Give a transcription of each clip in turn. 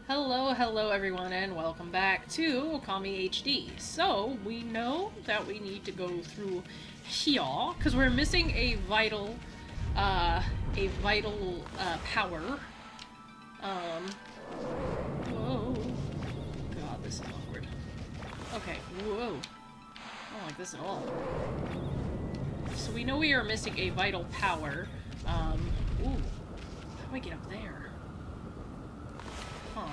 Hello everyone, and welcome back to Okami HD. So, we know that we need to go through here, because we're missing a vital power. Whoa. God, this is awkward. Okay, whoa. I don't like this at all. So we know we are missing a vital power. Ooh. How do I get up there? Huh.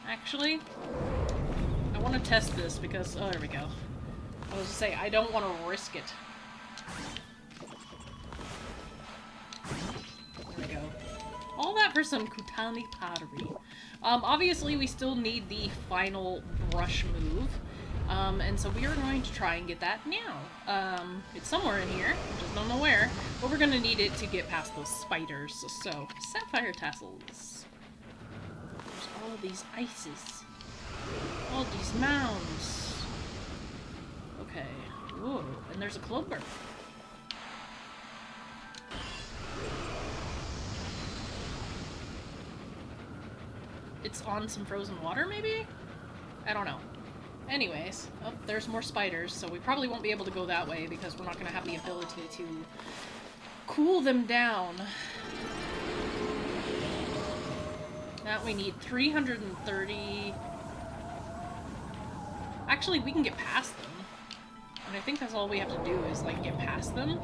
Actually, I want to test this because... Oh, there we go. I was to say, I don't want to risk it. There we go. All that for some Kutani pottery. Obviously, we still need the final brush move. And so we are going to try and get that now. It's somewhere in here, just don't know where. But we're going to need it to get past those spiders. So, sapphire tassels. All these ices. All these mounds. Okay. Whoa. And there's a clover. It's on some frozen water, maybe? I don't know. Anyways. Oh, there's more spiders, so we probably won't be able to go that way because we're not going to have the ability to cool them down. That we need 330... Actually, we can get past them. And I think that's all we have to do is, like, get past them.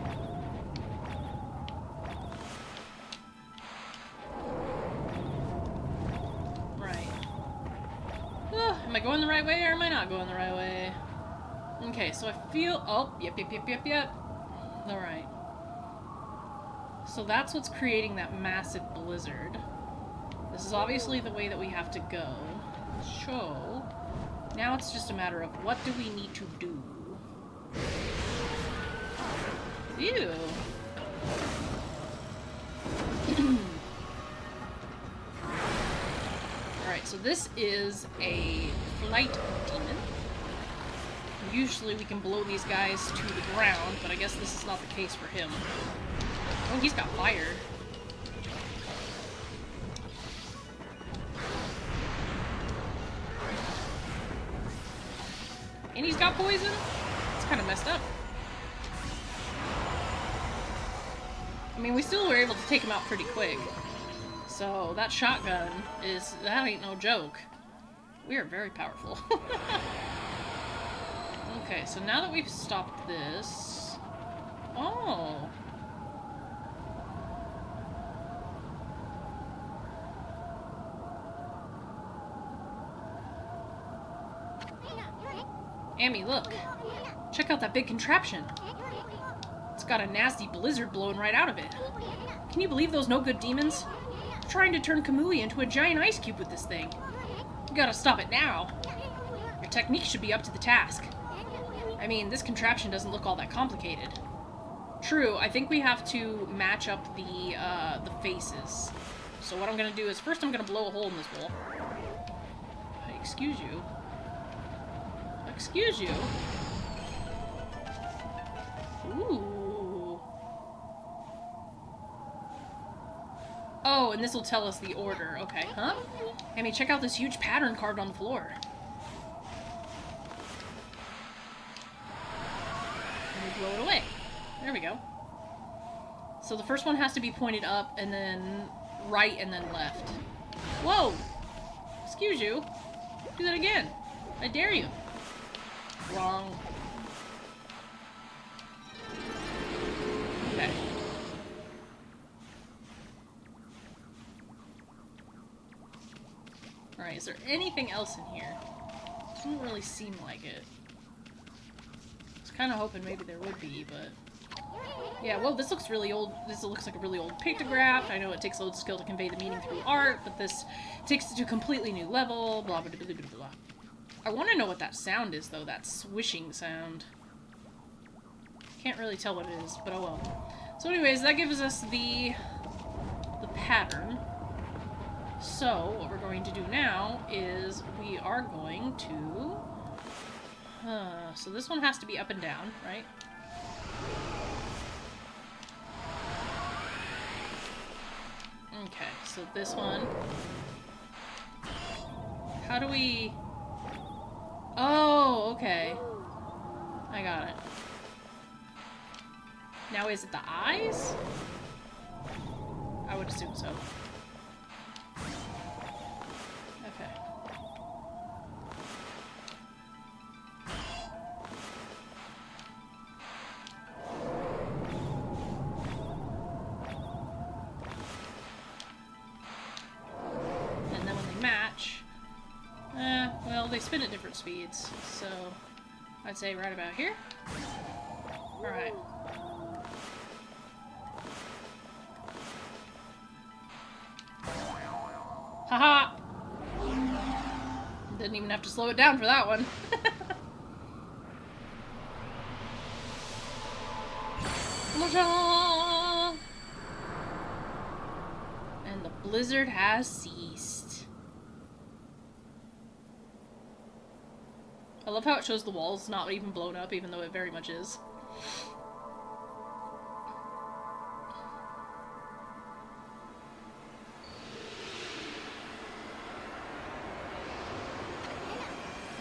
Right. Am I going the right way or am I not going the right way? Okay, so I feel... Oh, yep. Alright. So that's what's creating that massive blizzard. This is obviously the way that we have to go. So, now it's just a matter of what do we need to do? Ew. Alright, so this is a flight demon. Usually we can blow these guys to the ground, but I guess this is not the case for him. Oh, he's got fire. And he's got poison? It's kind of messed up. I mean, we still were able to take him out pretty quick. So, that shotgun that ain't no joke. We are very powerful. Okay, so now that we've stopped this... Oh! Amy, look. Check out that big contraption. It's got a nasty blizzard blowing right out of it. Can you believe those no-good demons? They're trying to turn Kamui into a giant ice cube with this thing. You gotta stop it now. Your technique should be up to the task. I mean, this contraption doesn't look all that complicated. True, I think we have to match up the faces. So what I'm gonna do is, first I'm gonna blow a hole in this wall. Excuse you. Excuse you? Ooh. Oh, and this will tell us the order. Okay, huh? I mean, check out this huge pattern carved on the floor. And we blow it away. There we go. So the first one has to be pointed up, and then right, and then left. Whoa! Excuse you. Do that again. I dare you. Wrong. Okay. Alright, is there anything else in here? Doesn't really seem like it. I was kind of hoping maybe there would be, but... Yeah, well, this looks really old. This looks like a really old pictograph. I know it takes loads of skill to convey the meaning through art, but this takes it to a completely new level, blah blah blah blah blah blah. I want to know what that sound is, though, that swishing sound. Can't really tell what it is, but oh well. So anyways, that gives us the pattern. So, what we're going to do now is we are going to... so this one has to be up and down, right? Okay, so this one How do we... Oh, okay. I got it. Now is it the eyes? I would assume so. Okay. And then when they match... well, they spin at different speeds, so... I'd say right about here. Alright. Haha! Didn't even have to slow it down for that one. And the blizzard has ceased. I love how it shows the walls not even blown up, even though it very much is.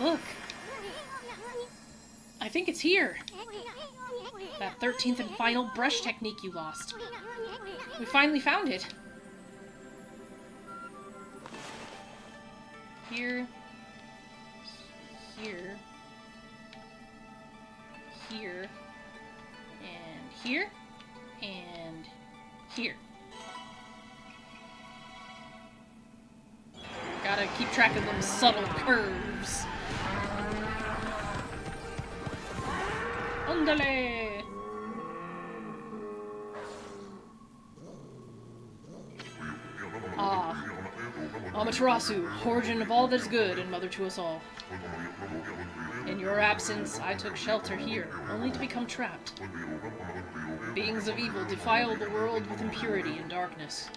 Look! I think it's here! That 13th and final brush technique you lost. We finally found it! Here. Here. Here. And here. And here. Gotta keep track of them subtle curves. Andale! Ah. Amaterasu, origin of all that is good and mother to us all. In your absence, I took shelter here, only to become trapped. Beings of evil defile the world with impurity and darkness.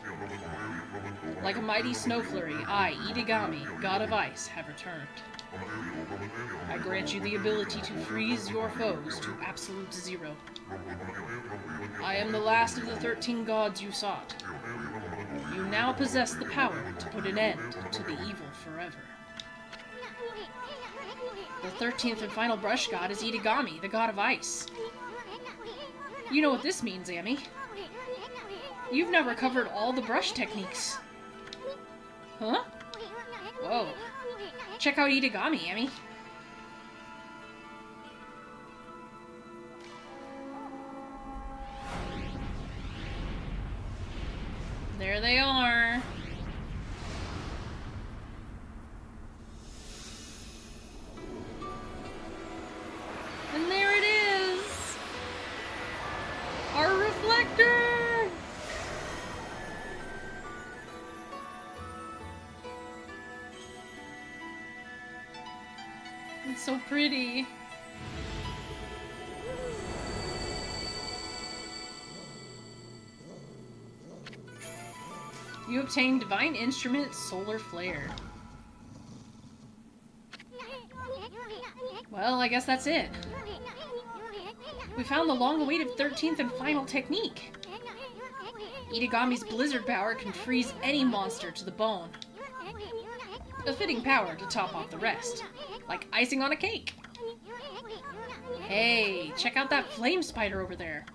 Like a mighty snow flurry, I, Idigami, god of ice, have returned. I grant you the ability to freeze your foes to absolute zero. I am the last of the 13 gods you sought. You now possess the power to put an end to the evil forever. The 13th and final brush god is Idigami, the god of ice. You know what this means, Amy. You've now recovered all the brush techniques. Huh? Whoa. Check out Idigami, Amy. There they are. And there it is! Our reflector! It's so pretty. You obtained Divine Instrument Solar Flare. Well, I guess that's it. We found the long-awaited 13th and final technique. Idigami's blizzard power can freeze any monster to the bone. A fitting power to top off the rest. Like icing on a cake. Hey, check out that flame spider over there.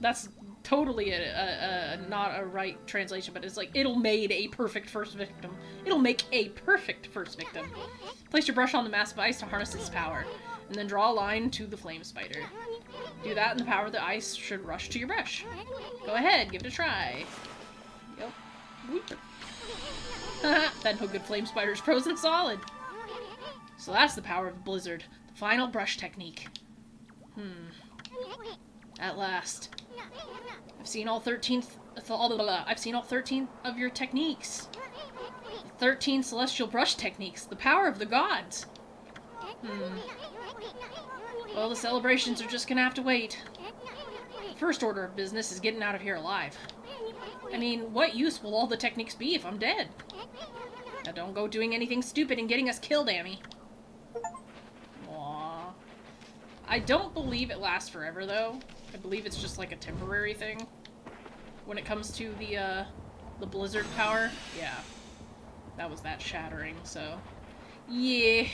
That's totally not a right translation, but it's like, it'll make a perfect first victim. It'll make a perfect first victim. Place your brush on the mass of ice to harness its power, and then draw a line to the flame spider. Do that and the power of the ice should rush to your brush. Go ahead, give it a try. Yep. That no good flame spider's frozen solid. So that's the power of the blizzard. The final brush technique. At last. I've seen all 13 of your techniques. 13 celestial brush techniques. The power of the gods. Well, the celebrations are just gonna have to wait. The first order of business is getting out of here alive. I mean, what use will all the techniques be if I'm dead? Now don't go doing anything stupid and getting us killed, Amy. Aww. I don't believe it lasts forever, though. I believe it's just like a temporary thing when it comes to the The blizzard power? Yeah. That was that shattering, so... Yeah.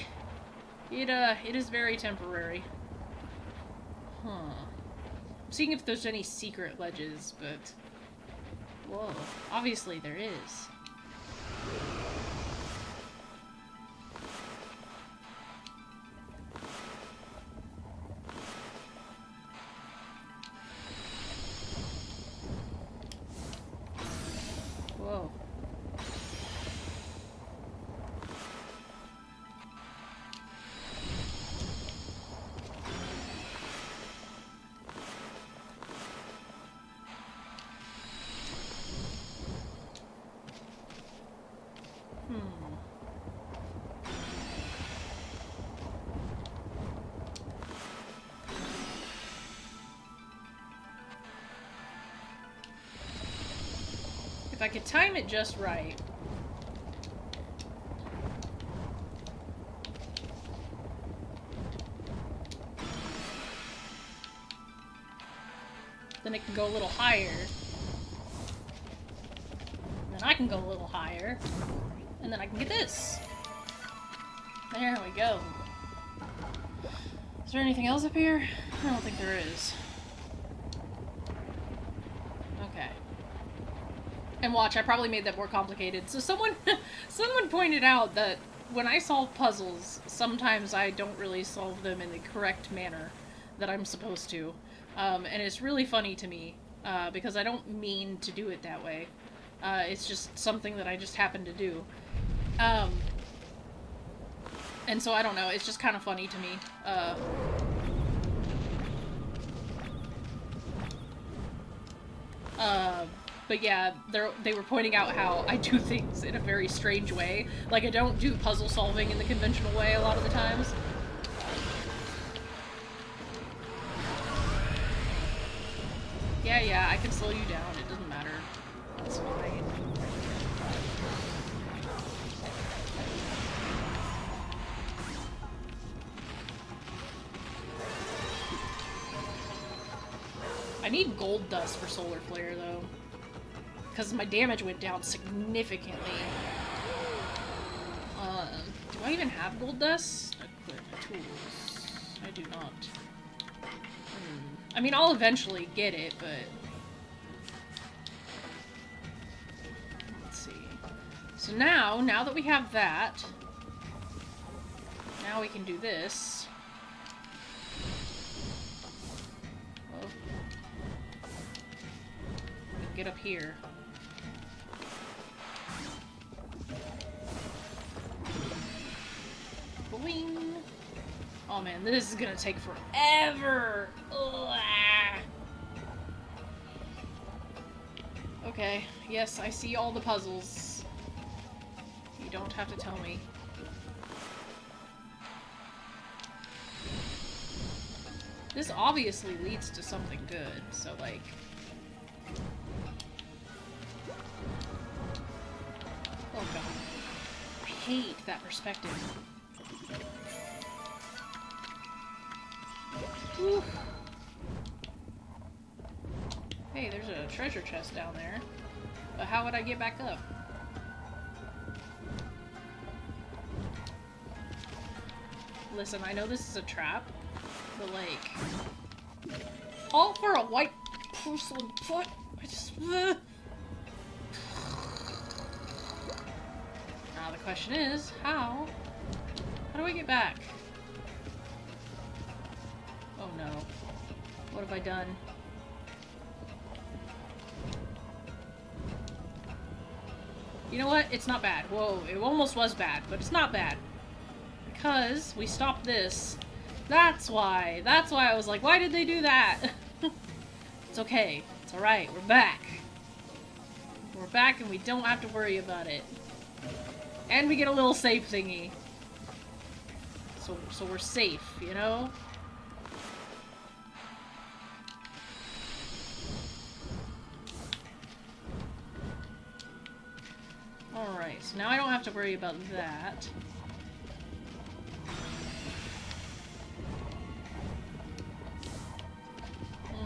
It is very temporary. Huh. I'm seeing if there's any secret ledges, but... Whoa. Obviously there is. Whoa. If I could time it just right. Then it can go a little higher. Then I can go a little higher. And then I can get this. There we go. Is there anything else up here? I don't think there is. Okay. And watch, I probably made that more complicated. So someone pointed out that when I solve puzzles, sometimes I don't really solve them in the correct manner that I'm supposed to. And it's really funny to me, because I don't mean to do it that way. It's just something that I just happen to do. And so I don't know, it's just kind of funny to me. But yeah, they were pointing out how I do things in a very strange way. Like, I don't do puzzle solving in the conventional way a lot of the times. Yeah, I can slow you down. It doesn't matter. It's fine. I need gold dust for solar flare, though. Because my damage went down significantly. Do I even have gold dust? Equip tools. I do not. I mean, I'll eventually get it, but... Let's see. So now that we have that, now we can do this. Whoa. Get up here. Boing. Oh man, this is gonna take forever! Ugh. Okay, yes, I see all the puzzles. You don't have to tell me. This obviously leads to something good, so like... Oh god. I hate that perspective. Oof. Hey, there's a treasure chest down there. But how would I get back up? Listen, I know this is a trap, but like... All for a white porcelain foot? I just... Now the question is, how? How do I get back? Oh no. What have I done? You know what? It's not bad. Whoa, it almost was bad, but it's not bad. Because we stopped this. That's why. That's why I was like, why did they do that? It's okay. It's alright. We're back. We're back and we don't have to worry about it. And we get a little safe thingy. So we're safe, you know? Alright, so now I don't have to worry about that.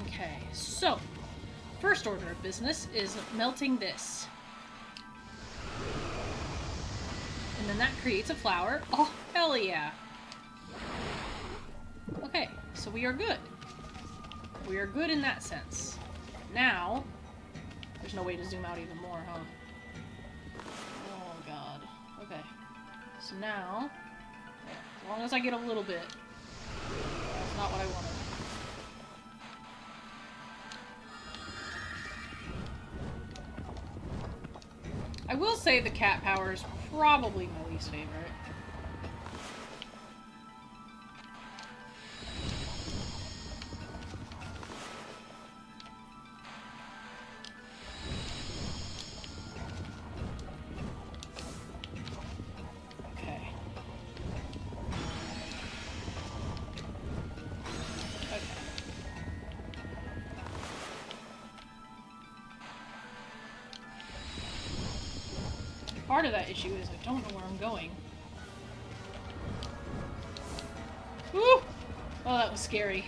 Okay, so first order of business is melting this. then that creates a flower. Oh, hell yeah. Okay, so we are good. We are good in that sense. Now, there's no way to zoom out even more, huh? Oh god. Okay. So now, as long as I get a little bit, that's not what I wanted. I will say the cat power is probably my least favorite. Part of that issue is I don't know where I'm going. Woo! Oh, that was scary.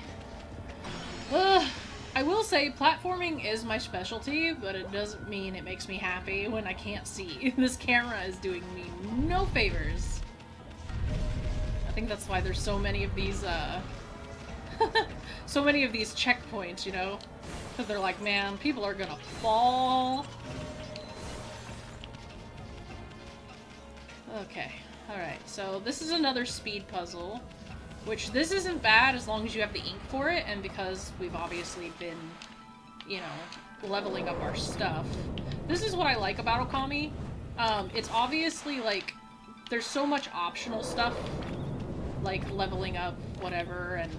I will say platforming is my specialty, but it doesn't mean it makes me happy when I can't see. This camera is doing me no favors. I think that's why there's so many of these, so many of these checkpoints, you know? Because they're like, man, people are gonna fall. Okay, alright, so this is another speed puzzle, which this isn't bad as long as you have the ink for it, and because we've obviously been, you know, leveling up our stuff. This is what I like about Okami. It's obviously, like, there's so much optional stuff, like leveling up whatever, and,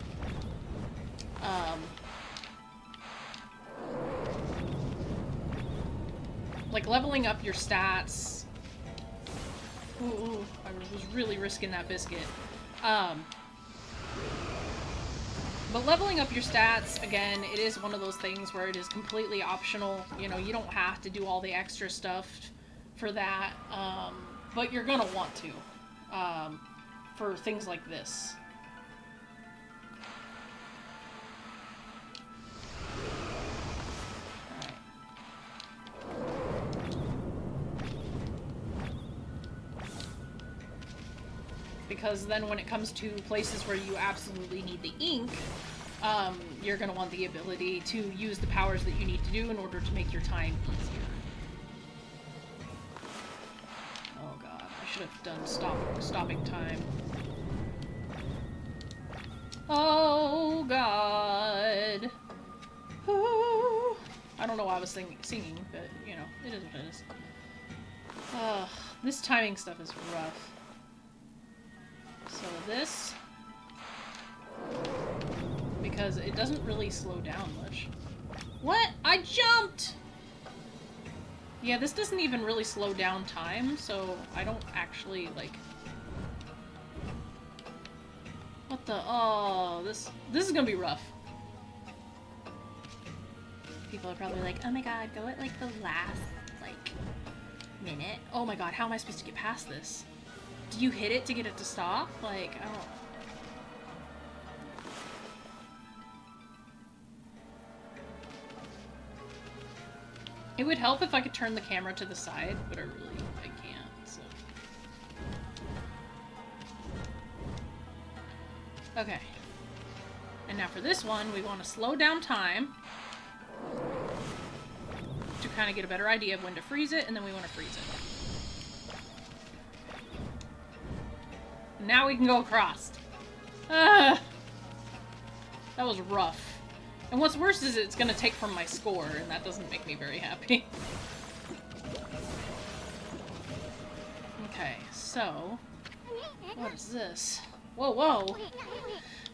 like leveling up your stats. Ooh, I was really risking that biscuit. But leveling up your stats, again, it is one of those things where it is completely optional. You know, you don't have to do all the extra stuff for that, but you're gonna want to, for things like this. Because then when it comes to places where you absolutely need the ink, you're going to want the ability to use the powers that you need to do in order to make your time easier. Oh god, I should have done stopping time. Oh god. Ooh. I don't know why I was singing, but, you know, it is what it is. This timing stuff is rough. So this, because it doesn't really slow down much. What? I jumped! Yeah, this doesn't even really slow down time, so I don't actually, like... What the? Oh, this is gonna be rough. People are probably like, oh my god, go at, like, the last, like, minute. Oh my god, how am I supposed to get past this? Do you hit it to get it to stop? Like, I don't... It would help if I could turn the camera to the side, but I can't, so... Okay. And now for this one, we want to slow down time to kind of get a better idea of when to freeze it, and then we want to freeze it. Now we can go across. That was rough. And what's worse is it's gonna take from my score, and that doesn't make me very happy. Okay, so... What is this? Whoa, whoa!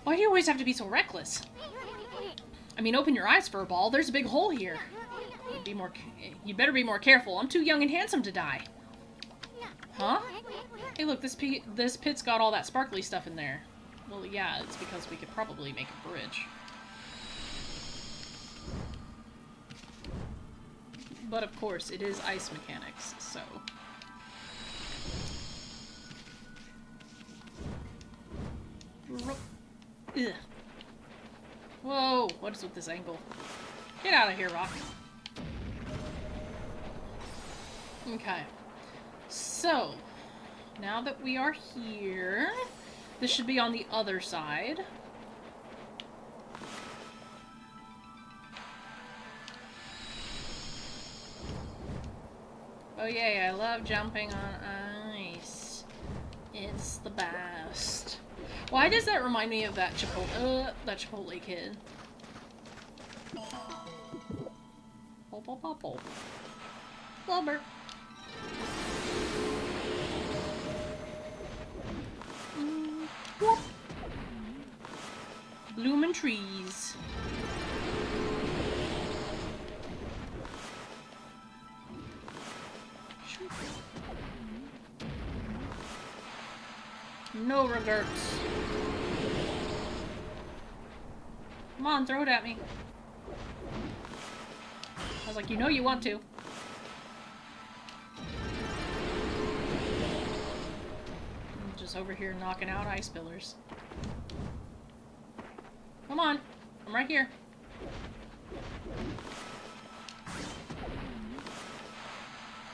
Why do you always have to be so reckless? I mean, open your eyes for a ball. There's a big hole here. You'd better be more careful. I'm too young and handsome to die. Huh? Hey look, this pit's got all that sparkly stuff in there. Well, yeah, it's because we could probably make a bridge. But of course, it is ice mechanics, so... Ugh. Whoa, what is with this angle? Get out of here, rock. Okay. So, now that we are here, this should be on the other side. Oh yay, I love jumping on ice. It's the best. Why does that remind me of that Chipotle kid? Pop, pop, pop, pop. Wilbur. Whoop. Blooming trees. No regrets. Come on, throw it at me. I was like, you know you want to. I'm just over here knocking out ice pillars. Come on. I'm right here.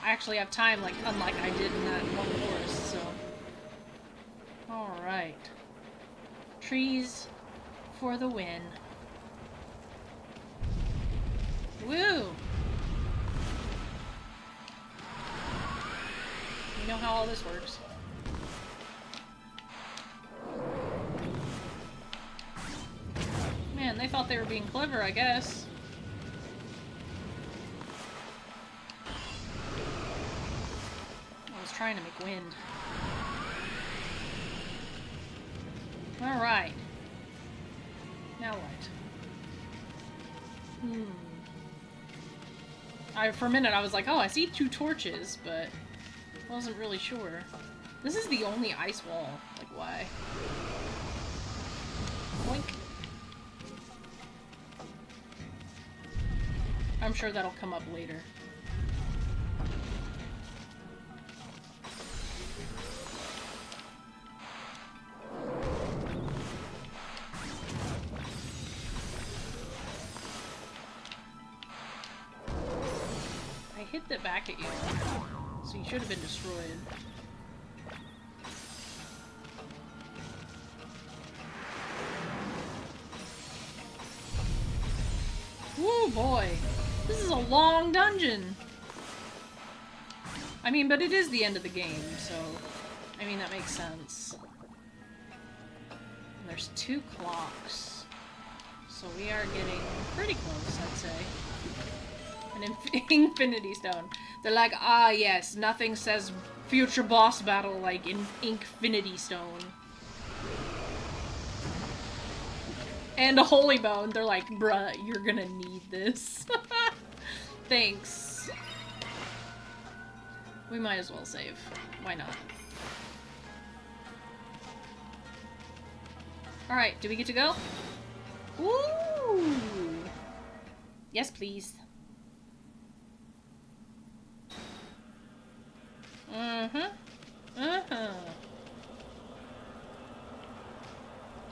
I actually have time, like, unlike I did in that one forest, so... Alright. Trees for the win. Woo! You know how all this works. Man, they thought they were being clever, I guess. I was trying to make wind. Alright. Now what? For a minute I was like, oh, I see 2 torches, but I wasn't really sure. This is the only ice wall. Like, why? Boink. I'm sure that'll come up later. I hit that back at you, so you should have been destroyed. Woo, boy! This is a long dungeon! I mean, but it is the end of the game, so... I mean, that makes sense. And there's 2 clocks. So we are getting pretty close, I'd say. An Infinity Stone. They're like, ah yes, nothing says future boss battle like Infinity Stone. And a Holy Bone. They're like, bruh, you're gonna need this. Thanks. We might as well save. Why not? Alright, do we get to go? Woo! Yes, please.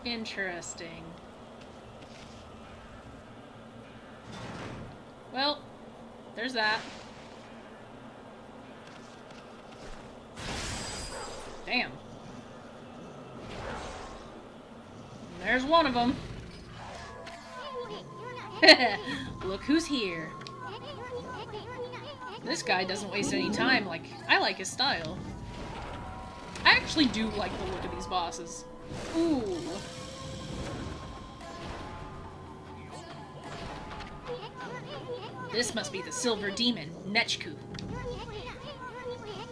Interesting. Well, there's that. Damn. There's one of them. Look who's here. This guy doesn't waste any time. Like, I like his style. I actually do like the look of these bosses. Ooh. This must be the silver demon, Nechku.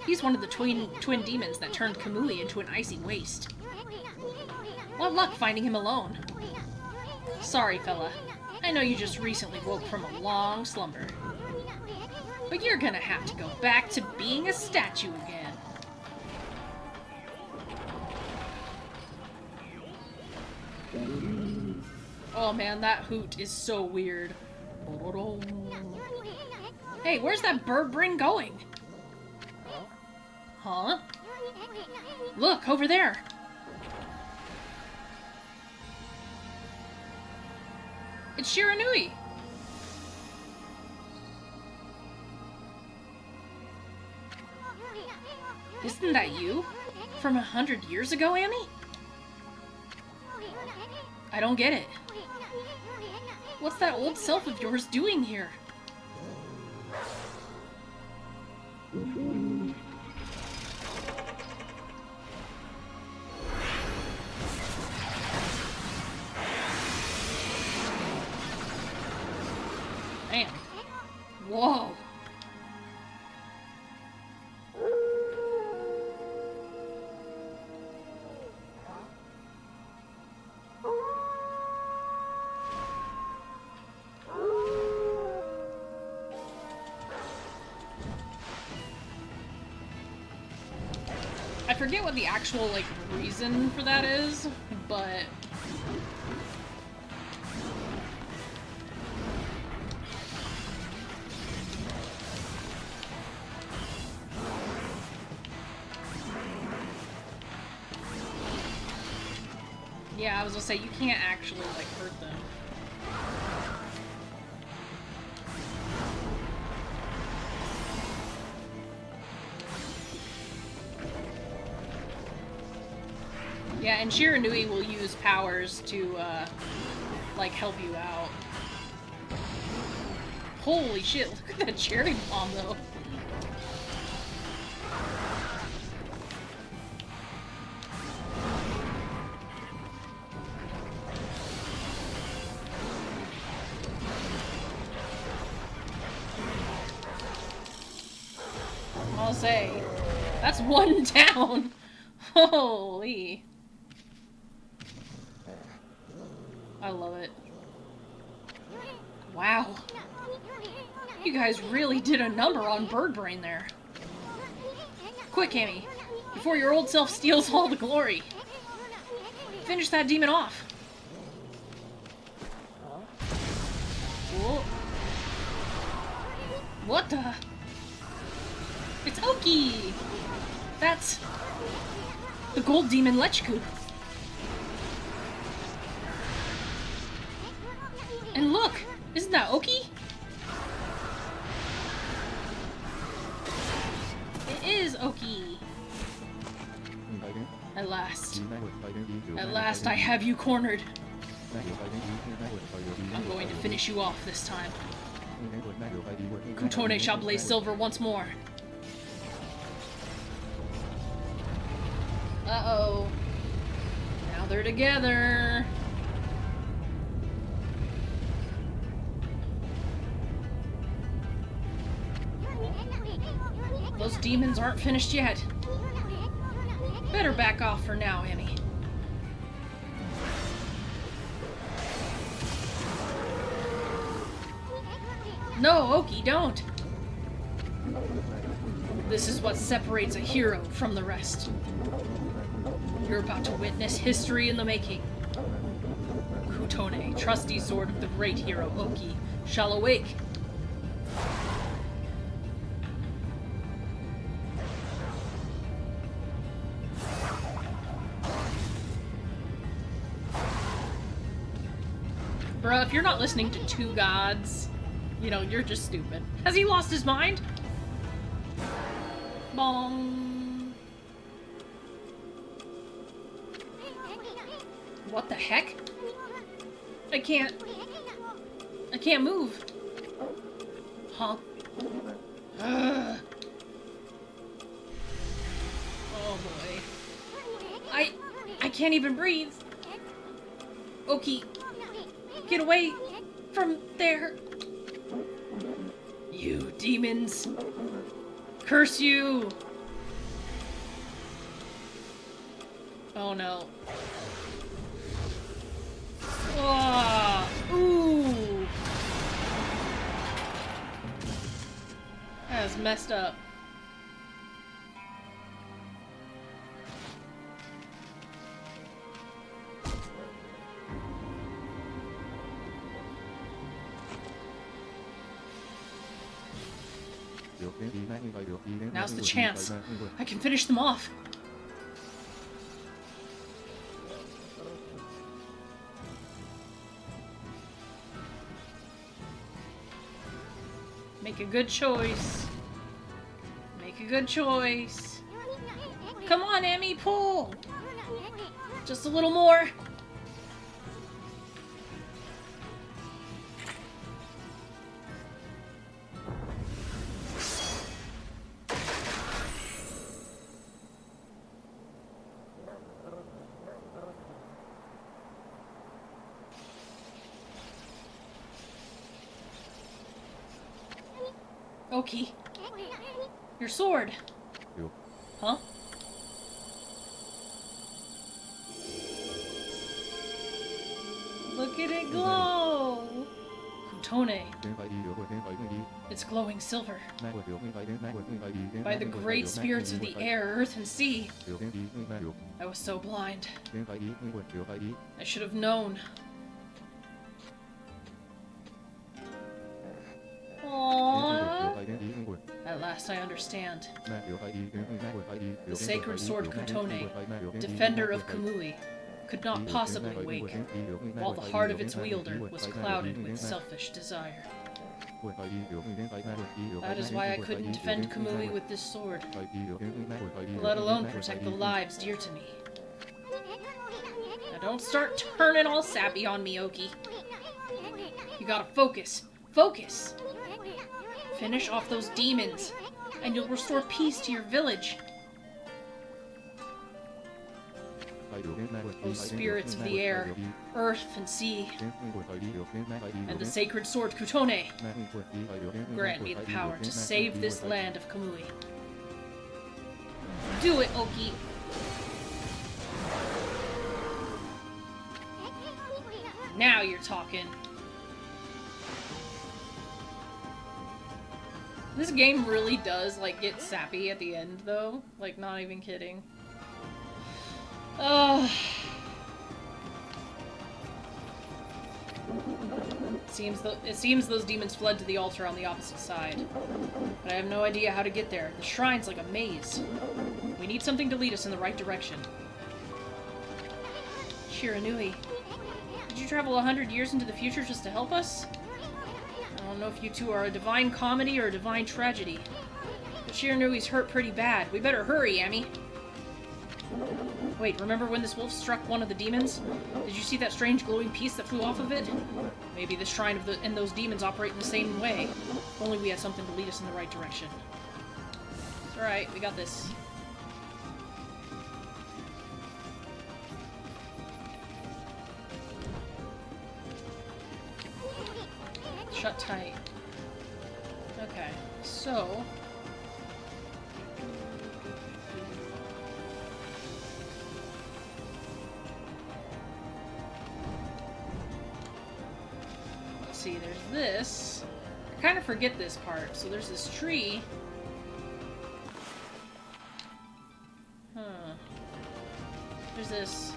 He's one of the twin demons that turned Kamui into an icy waste. What luck finding him alone. Sorry, fella. I know you just recently woke from a long slumber. But you're gonna have to go back to being a statue again. Oh man, that hoot is so weird. Hey, where's that bird brain going? Huh? Look, over there! It's Shiranui! Isn't that you? From 100 years ago, Amy? I don't get it. What's that old self of yours doing here? Damn. Whoa. I forget what the actual, like, reason for that is, but... yeah, I was gonna say, you can't actually, like, hurt them. Yeah, and Shiranui will use powers to, like, help you out. Holy shit, look at that cherry bomb, though. I'll say, that's one down. Holy. I love it. Wow. You guys really did a number on Bird Brain there. Quick, Amy, before your old self steals all the glory. Finish that demon off. Whoa. What the? It's Oki! That's the gold demon Lechku. And look! Isn't that Oki? It is Oki! At last. At last I have you cornered. I'm going to finish you off this time. Kutone shall blaze silver once more. Uh-oh. Now they're together. Those demons aren't finished yet. Better back off for now, Amy. No, Oki, don't! This is what separates a hero from the rest. You're about to witness history in the making. Kutone, trusty sword of the great hero Oki, shall awake. Bruh, if you're not listening to two gods, you know, you're just stupid. Has he lost his mind? Bong. What the heck? I can't move. Huh? Ugh. Oh boy. I can't even breathe. Oki, get away from there. You demons. Curse you. Oh no. Oh, ooh. That is messed up. Now's the chance. I can finish them off. Make a good choice. Make a good choice. Come on, Emmy, pull! Just a little more. Oki. Your sword. Huh? Look at it glow! Kutone. It's glowing silver. By the great spirits of the air, earth, and sea. I was so blind. I should have known. Aww. At last I understand. The sacred sword Kutone, defender of Kamui, could not possibly wake, while the heart of its wielder was clouded with selfish desire. That is why I couldn't defend Kamui with this sword, let alone protect the lives dear to me. Now don't start turning all sappy on me, Oki. You gotta focus. Focus! Finish off those demons, and you'll restore peace to your village. O spirits of the air, earth and sea, and the sacred sword Kutone, grant me the power to save this land of Kamui. Do it, Oki! Now you're talking. This game really does, like, get sappy at the end, though. Like, not even kidding. It seems those demons fled to the altar on the opposite side. But I have no idea how to get there. The shrine's like a maze. We need something to lead us in the right direction. Shiranui, did you travel 100 years into the future just to help us? I don't know if you two are a divine comedy or a divine tragedy. But Shiranui's hurt pretty bad. We better hurry, Amy. Wait, remember when this wolf struck one of the demons? Did you see that strange glowing piece that flew off of it? Maybe the shrine and those demons operate in the same way. If only we had something to lead us in the right direction. It's alright, we got this. Shut tight. Okay, so... let's see, there's this. I kind of forget this part. So there's this tree. There's this...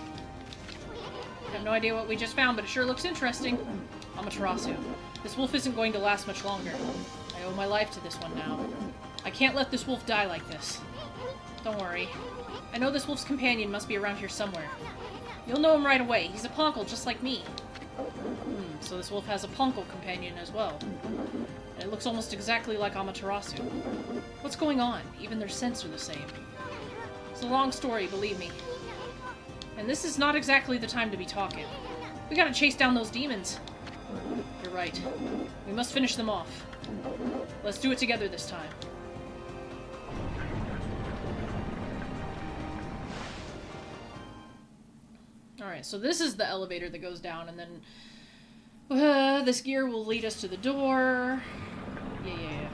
I have no idea what we just found, but it sure looks interesting. Amaterasu. This wolf isn't going to last much longer. I owe my life to this one now. I can't let this wolf die like this. Don't worry. I know this wolf's companion must be around here somewhere. You'll know him right away. He's a Ponkel just like me. So this wolf has a Ponkel companion as well. And it looks almost exactly like Amaterasu. What's going on? Even their scents are the same. It's a long story, believe me. And this is not exactly the time to be talking. We gotta chase down those demons. You're right. We must finish them off. Let's do it together this time. Alright, so this is the elevator that goes down, and then this gear will lead us to the door. Yeah.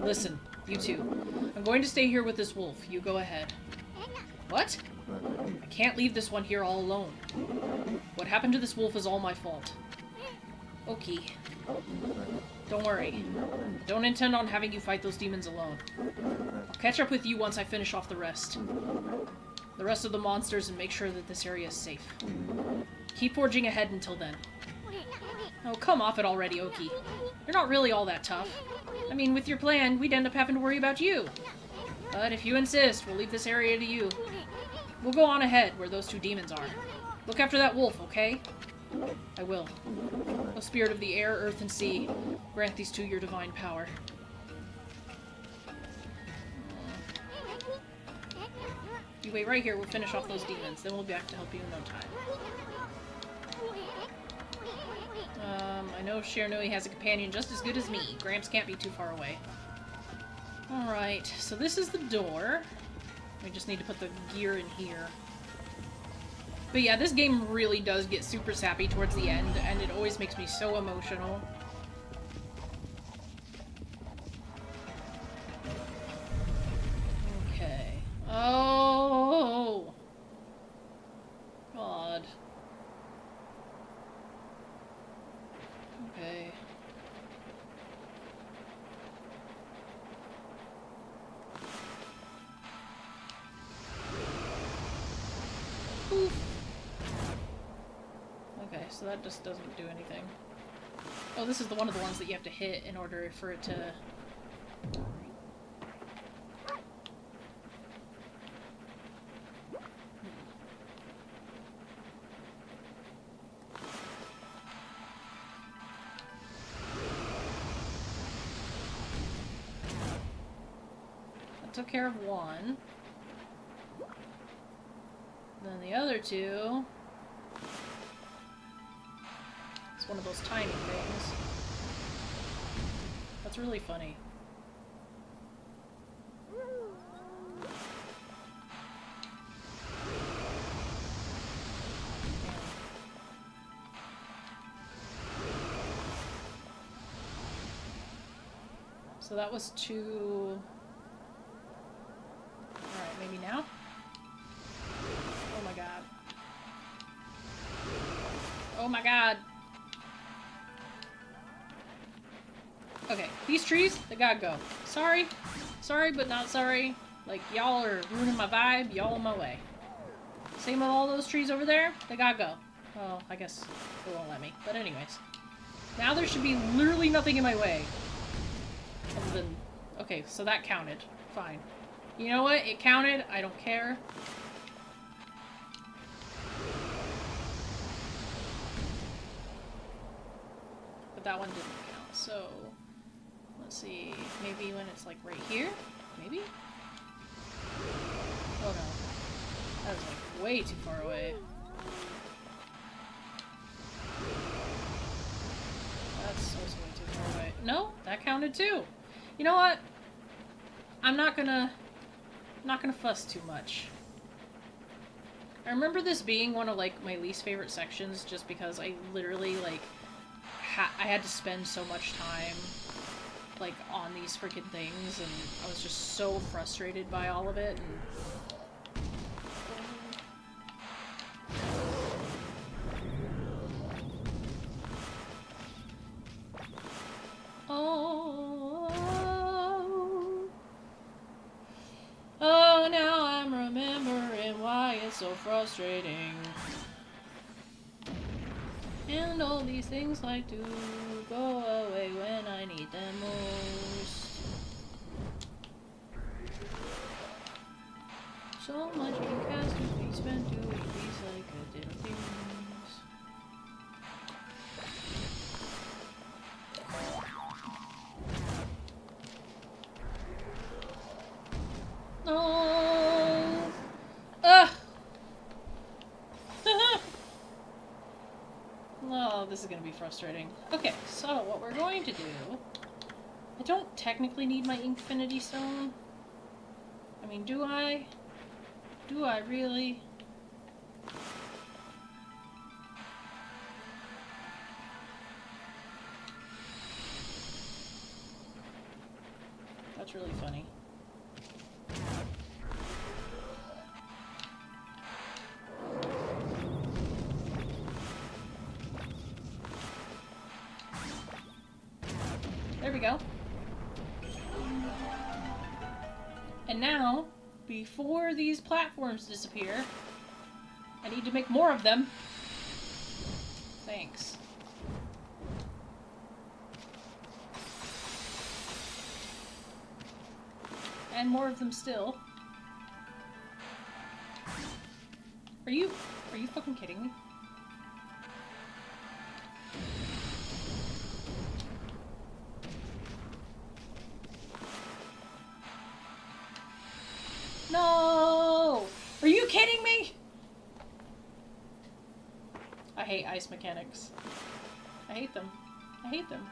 Listen, you two. I'm going to stay here with this wolf. You go ahead. What? I can't leave this one here all alone. What happened to this wolf is all my fault. Okay. Don't worry. I don't intend on having you fight those demons alone. I'll catch up with you once I finish off the rest of the monsters, and make sure that this area is safe. Keep forging ahead until then. Oh, come off it already, Oki. You're not really all that tough. I mean, with your plan, we'd end up having to worry about you. But if you insist, we'll leave this area to you. We'll go on ahead where those two demons are. Look after that wolf, okay? I will. O spirit of the air, earth, and sea, grant these two your divine power. You wait right here, we'll finish off those demons, then we'll be back to help you in no time. I know Shiranui has a companion just as good as me. Gramps can't be too far away. Alright, so this is the door. We just need to put the gear in here. But yeah, this game really does get super sappy towards the end, and it always makes me so emotional. Okay. Oh! God. Okay. Oof. Okay, so that just doesn't do anything. Oh, this is one of the ones that you have to hit in order for it to... That took care of one. Then the other two... It's one of those tiny things. That's really funny. So that was two... Alright, maybe now? Oh my god. Oh my god! Okay, these trees, they gotta go. Sorry. Sorry, but not sorry. Like, y'all are ruining my vibe. Y'all in my way. Same with all those trees over there. They gotta go. Oh, I guess they won't let me. But anyways. Now there should be literally nothing in my way. Other than... Okay, so that counted. Fine. You know what? It counted. I don't care. But that one didn't count, so... Let's see, maybe when it's like right here? Maybe? Oh no. That was like way too far away. That's also way too far away. No, that counted too. You know what? I'm not gonna fuss too much. I remember this being one of like my least favorite sections just because I literally like I had to spend so much time like on these freaking things, and I was just so frustrated by all of it. And... Oh, oh, now I'm remembering why it's so frustrating. And all these things like to go away when I need them most. So much ink has to be spent doing these like little things. No. Ugh. Oh, this is gonna be frustrating. Okay, so what we're going to do... I don't technically need my Infinity Stone. I mean, do I? Do I really? That's really funny. There we go. And now, before these platforms disappear, I need to make more of them. Thanks. And more of them still. Are you fucking kidding me? No! hate ice mechanics. I hate them. I hate them.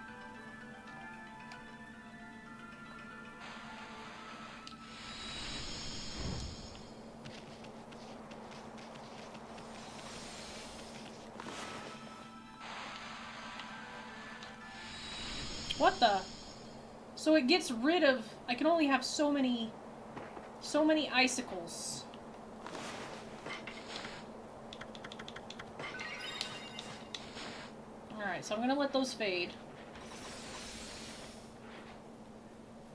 What the? So it gets rid of... I can only have so many icicles. Alright, so I'm gonna let those fade.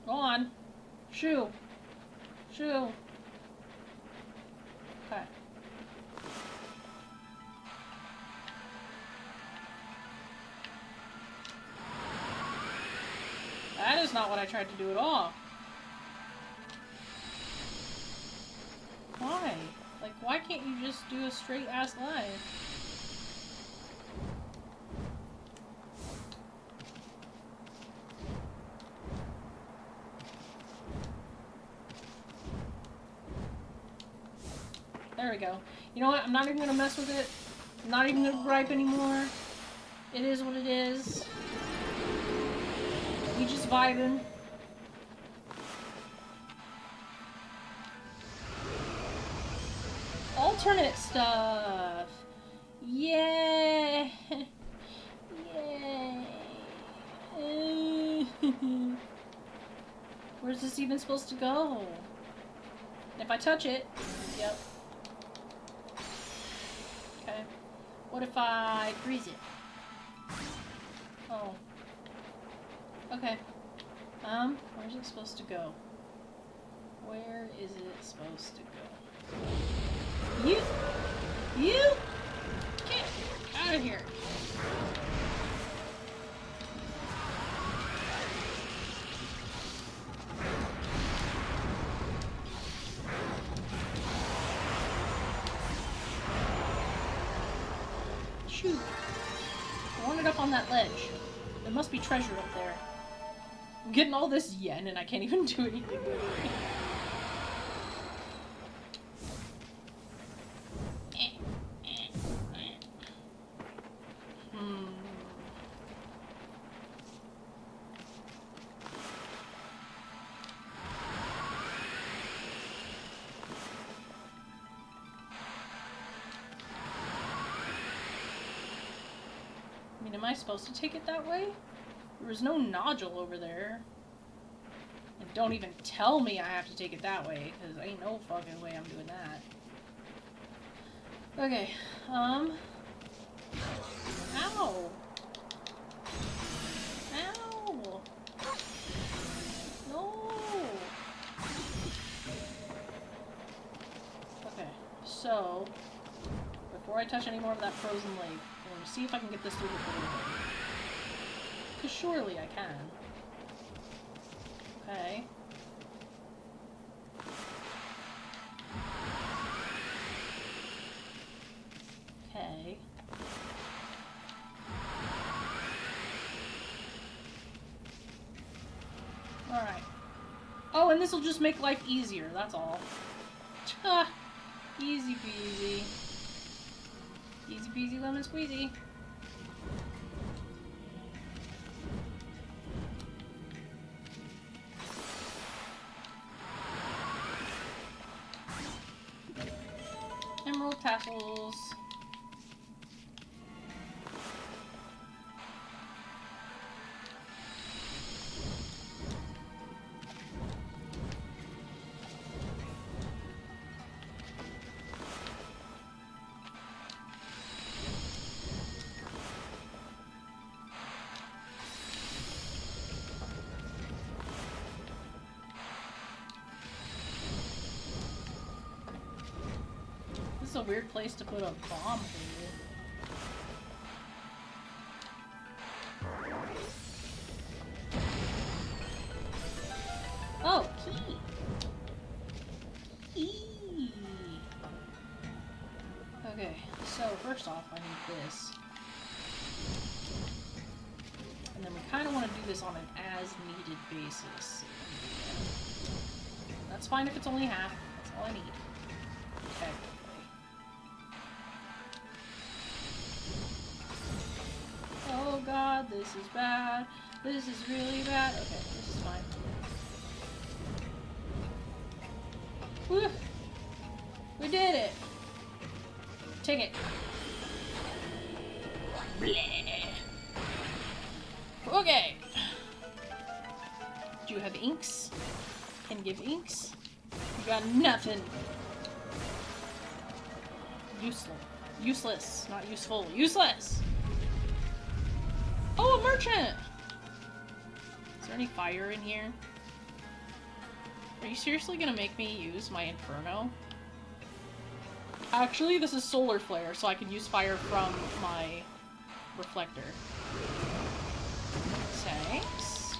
Go on. Shoo. Shoo. Okay. That is not what I tried to do at all. Why? Like, why can't you just do a straight-ass line? There we go. You know what? I'm not even gonna mess with it. I'm not even gonna gripe anymore. It is what it is. We just vibing. Alternate stuff. Yeah. Yay. Where's this even supposed to go? If I touch it, yep. Okay. What if I freeze it? Oh. Okay. Where's it supposed to go? Where is it supposed to go? You! Get out of here! Shoot! I want it up on that ledge. There must be treasure up there. I'm getting all this yen and I can't even do anything with it. I mean, am I supposed to take it that way? There was no nodule over there. And don't even tell me I have to take it that way, because ain't no fucking way I'm doing that. Okay, Ow! Ow! No! Okay, so, before I touch any more of that frozen lake, I'm going to see if I can get this through the portal. Because surely I can. Okay. Okay. Alright. Oh, and this will just make life easier, that's all. Easy peasy. Easy peasy lemon squeezy. Emerald tassels. This is a weird place to put a bomb here. Oh, key! Eee. Okay, so first off, I need this. And then we kind of want to do this on an as-needed basis. That's fine if it's only half. That's all I need. Okay. Oh god, this is bad. This is really bad. Okay, this is fine. Whew. We did it! Take it. Bleh. Okay. Do you have inks? Can give inks? You got nothing. Useless. Useless. Not useful. Useless! Oh, a merchant! Is there any fire in here? Are you seriously gonna make me use my Inferno? Actually, this is solar flare, so I can use fire from my reflector. Thanks.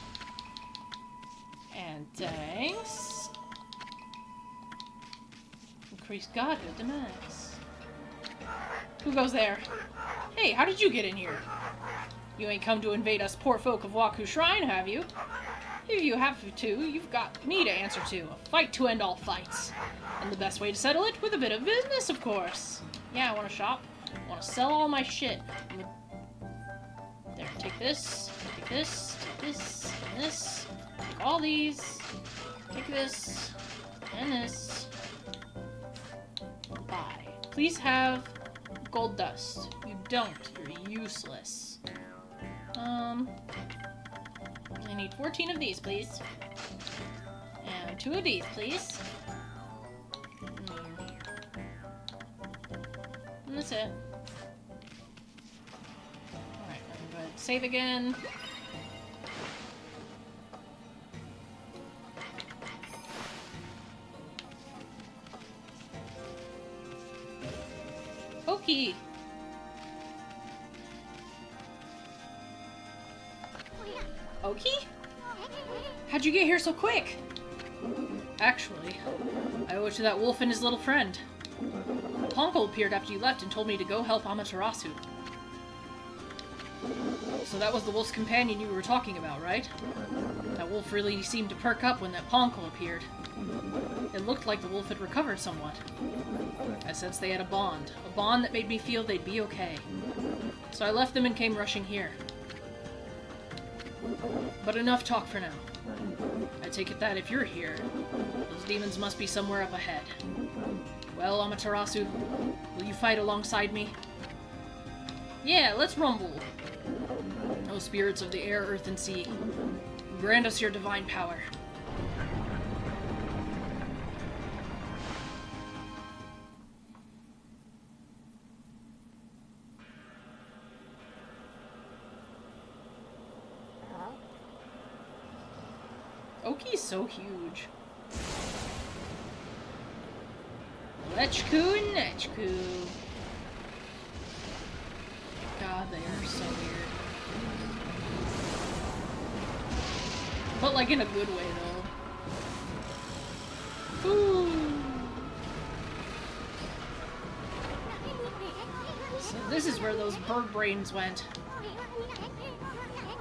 And thanks. Increase godhood to max. Who goes there? Hey, how did you get in here? You ain't come to invade us poor folk of Wawku Shrine, have you? If you have to, you've got me to answer to. A fight to end all fights. And the best way to settle it, with a bit of business, of course. Yeah, I want to shop. I want to sell all my shit. There, take this, take this, take this, and this. Take all these. Take this, and this. Buy. Please have gold dust. You don't. You're useless. I need 14 of these, please. And 2 of these, please. And that's it. Alright, let me go ahead and save again. Okie! Okie? How'd you get here so quick? Actually, I owe it to that wolf and his little friend. Ponko appeared after you left and told me to go help Amaterasu. So that was the wolf's companion you were talking about, right? That wolf really seemed to perk up when that Ponko appeared. It looked like the wolf had recovered somewhat. I sensed they had a bond that made me feel they'd be okay. So I left them and came rushing here. But enough talk for now. I take it that if you're here, those demons must be somewhere up ahead. Well, Amaterasu, will you fight alongside me? Yeah, let's rumble. O spirits of the air, earth, and sea, grant us your divine power. Oki's so huge. Lechku and Nechku. God, they are so weird. But like in a good way, though. Ooh. So this is where those bird brains went.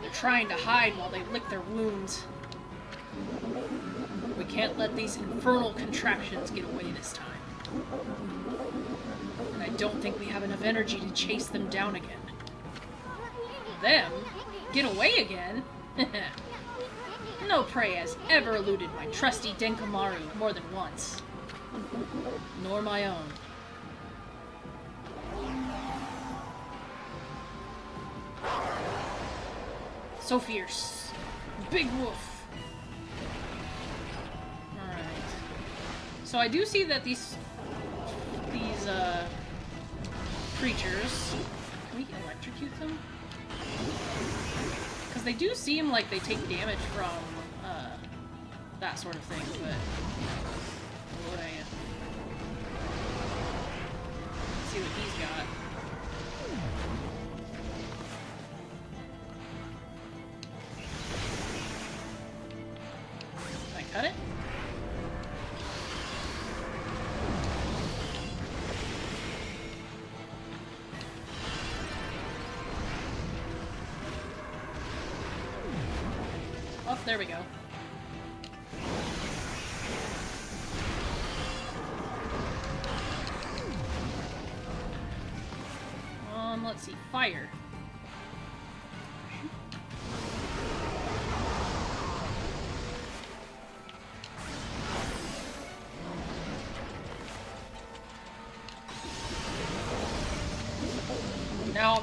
They're trying to hide while they lick their wounds. We can't let these infernal contraptions get away this time. And I don't think we have enough energy to chase them down again. Them? Get away again? No prey has ever eluded my trusty Denkamaru more than once. Nor my own. So fierce. Big wolf. So I do see that these creatures, can we electrocute them? Because they do seem like they take damage from that sort of thing, but boy, let's see what he's got. Can I cut it? Oh, there we go. Let's see. Fire.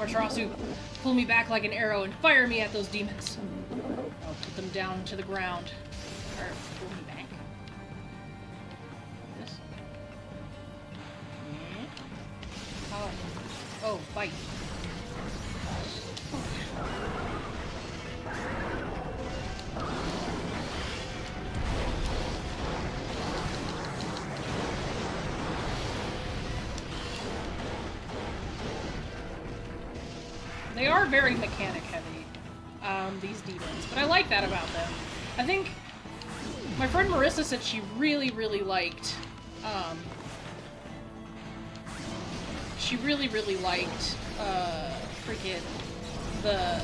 Amaterasu, pull me back like an arrow and fire me at those demons. I'll put them down to the ground. Or pull me back. This. Oh. Oh, bite. They are very mechanic heavy, these demons, but I like that about them. I think my friend Marissa said she really, really liked, freaking the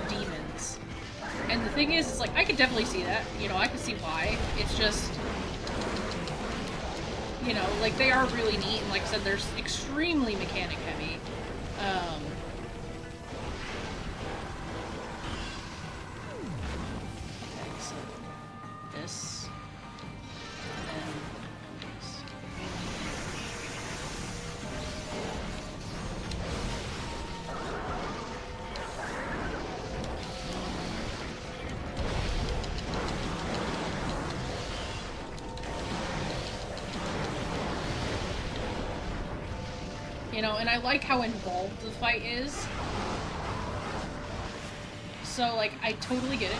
demons. And the thing is, it's like, I could definitely see that, you know, I could see why. It's just, you know, like, they are really neat, and like I said, they're extremely mechanic heavy. Okay, so this, and then this. You know, and I like how involved the fight is. So, like, I totally get it.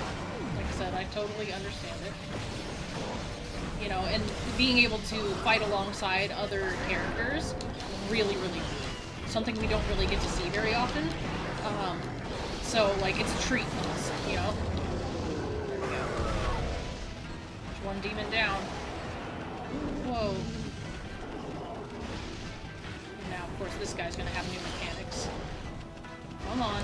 Like I said, I totally understand it. You know, and being able to fight alongside other characters, really, really cool. Something we don't really get to see very often. So, like, it's a treat, you know? There we go. There's one demon down. Whoa. Now, of course, this guy's gonna have new mechanics. Come on.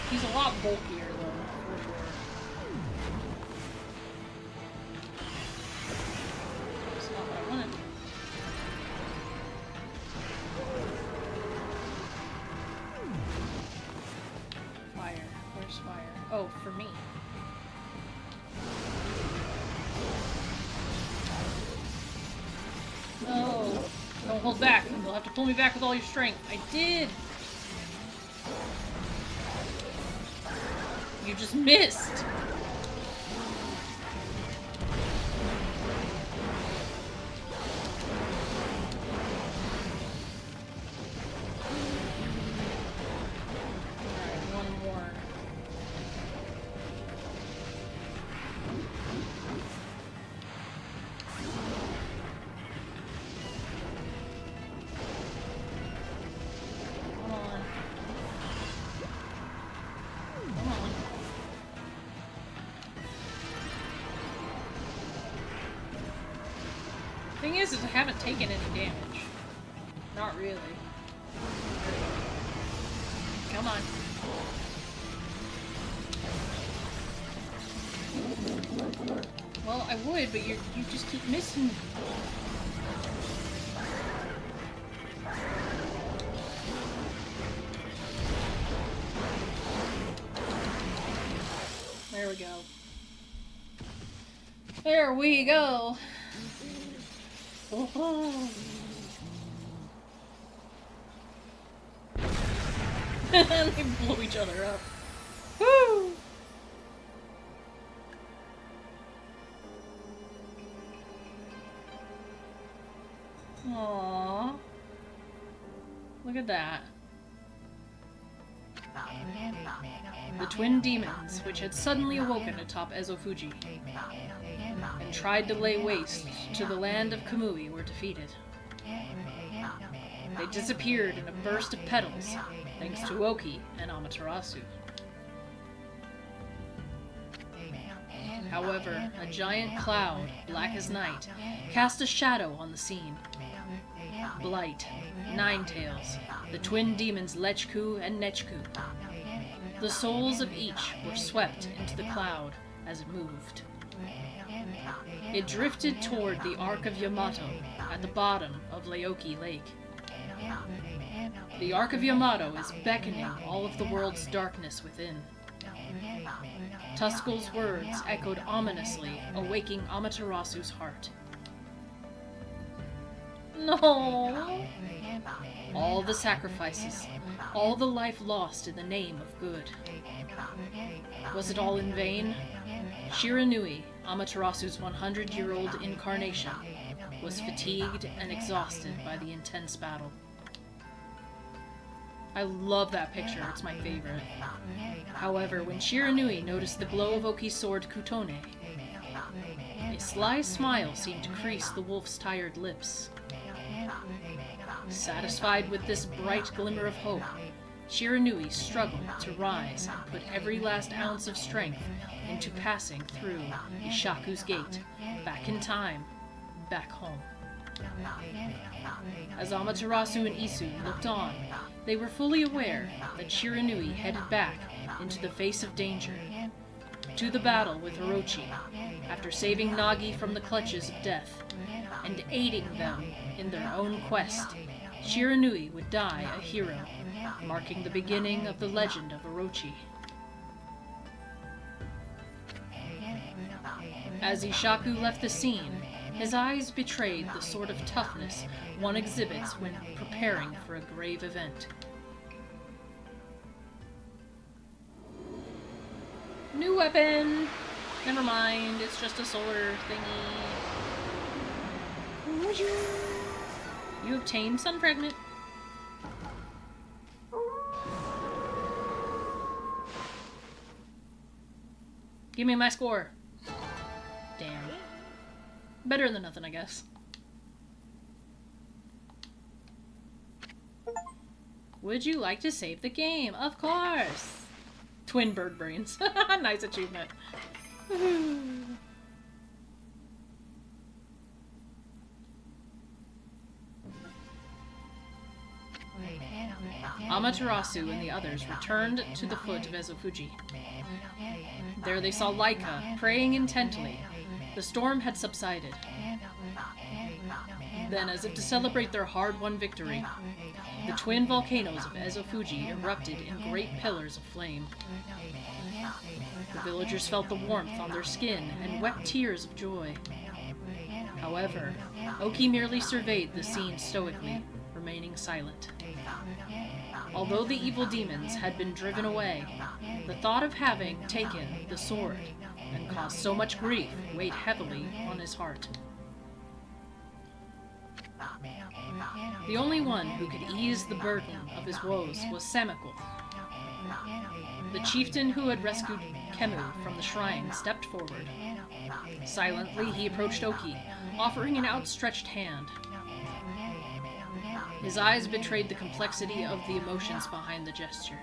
He's a lot bulkier, though, for sure. That's not what I wanted. Fire. Where's fire? Oh, for me. No. Don't hold back. You'll have to pull me back with all your strength. I did! You just missed! Alright, one more. Come on. Come on. Thing is I haven't taken any damage. Not really. Come on. Well, I would, but you just keep missing. There we go. There we go. Oh. They blow each other up. Woo! Aww. Look at that. The twin demons, which had suddenly awoken atop Ezofuji, and tried to lay waste to the land of Kamui, were defeated. They disappeared in a burst of petals, thanks to Oki and Amaterasu. However, a giant cloud, black as night, cast a shadow on the scene. Blight, Ninetails, the twin demons Lechku and Nechku. The souls of each were swept into the cloud as it moved. It drifted toward the Ark of Yamato at the bottom of Laoki Lake. The Ark of Yamato is beckoning all of the world's darkness within. Tuskull's words echoed ominously, awaking Amaterasu's heart. No! All the sacrifices, all the life lost in the name of good. Was it all in vain? Shiranui, Amaterasu's 100-year-old incarnation, was fatigued and exhausted by the intense battle. I love that picture, it's my favorite. However, when Shiranui noticed the glow of Oki's sword Kutone, a sly smile seemed to crease the wolf's tired lips. Satisfied with this bright glimmer of hope, Shiranui struggled to rise and put every last ounce of strength into passing through Ishaku's gate, back in time, back home. As Amaterasu and Isu looked on, they were fully aware that Shiranui headed back into the face of danger, to the battle with Orochi, after saving Nagi from the clutches of death, and aiding them in their own quest. Shiranui would die a hero, marking the beginning of the legend of Orochi. As Ishaku left the scene, his eyes betrayed the sort of toughness one exhibits when preparing for a grave event. New weapon! Never mind, it's just a solar thingy. You obtained Sun Fragment. Give me my score. Damn. Better than nothing, I guess. Would you like to save the game? Of course! Twin bird brains. Nice achievement. Amaterasu and the others returned to the foot of Ezofuji. There they saw Laika praying intently. The storm had subsided. Then, as if to celebrate their hard-won victory, the twin volcanoes of Ezofuji erupted in great pillars of flame. The villagers felt the warmth on their skin and wept tears of joy. However, Oki merely surveyed the scene stoically, remaining silent. Although the evil demons had been driven away, the thought of having taken the sword and caused so much grief weighed heavily on his heart. The only one who could ease the burden of his woes was Samiko. The chieftain who had rescued Kemu from the shrine stepped forward. Silently, he approached Oki, offering an outstretched hand. His eyes betrayed the complexity of the emotions behind the gesture.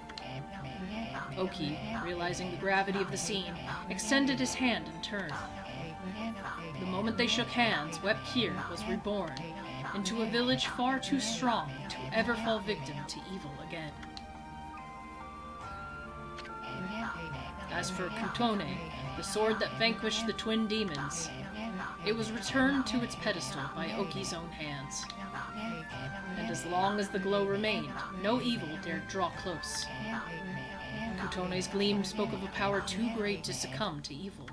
Oki, realizing the gravity of the scene, extended his hand in turn. The moment they shook hands, Wep Kir was reborn into a village far too strong to ever fall victim to evil again. As for Kutone, the sword that vanquished the twin demons, it was returned to its pedestal by Oki's own hands. And as long as the glow remained, no evil dared draw close. Kutone's gleam spoke of a power too great to succumb to evil.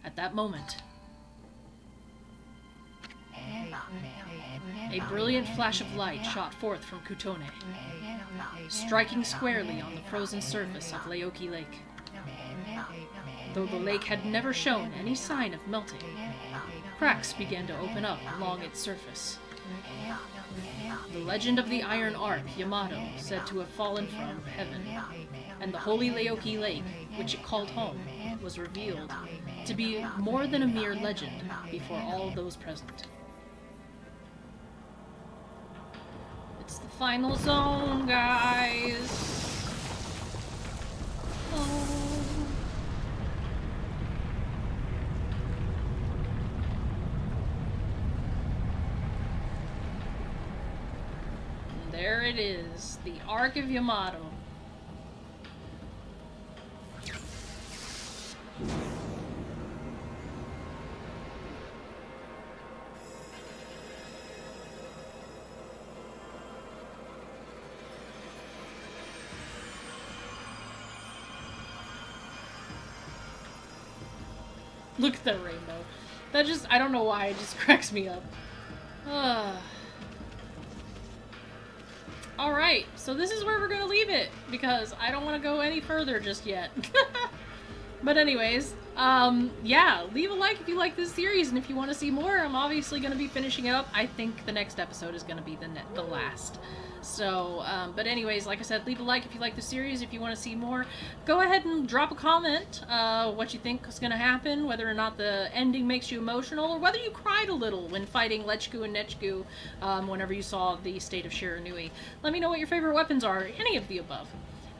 At that moment, a brilliant flash of light shot forth from Kutone, striking squarely on the frozen surface of Leoki Lake. Though the lake had never shown any sign of melting, cracks began to open up along its surface. The legend of the Iron Ark, Yamato, said to have fallen from heaven, and the holy Leoki Lake, which it called home, was revealed to be more than a mere legend before all those present. It's the final zone, guys! Oh. There it is, the Ark of Yamato. Look at that rainbow. That just, I don't know why, it just cracks me up. Alright, so this is where we're gonna leave it, because I don't want to go any further just yet. But anyways, yeah, leave a like if you like this series, and if you want to see more, I'm obviously going to be finishing it up. I think the next episode is going to be the last. So, but anyways, like I said, leave a like if you like the series, if you want to see more. Go ahead and drop a comment, what you think is going to happen, whether or not the ending makes you emotional, or whether you cried a little when fighting Lechku and Nechku, whenever you saw the state of Shiranui. Let me know what your favorite weapons are, any of the above.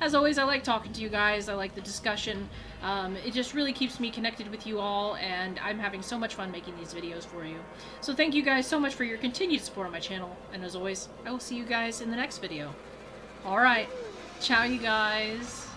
As always, I like talking to you guys, I like the discussion. It just really keeps me connected with you all, and I'm having so much fun making these videos for you. So thank you guys so much for your continued support on my channel, and as always, I will see you guys in the next video. Alright, ciao you guys!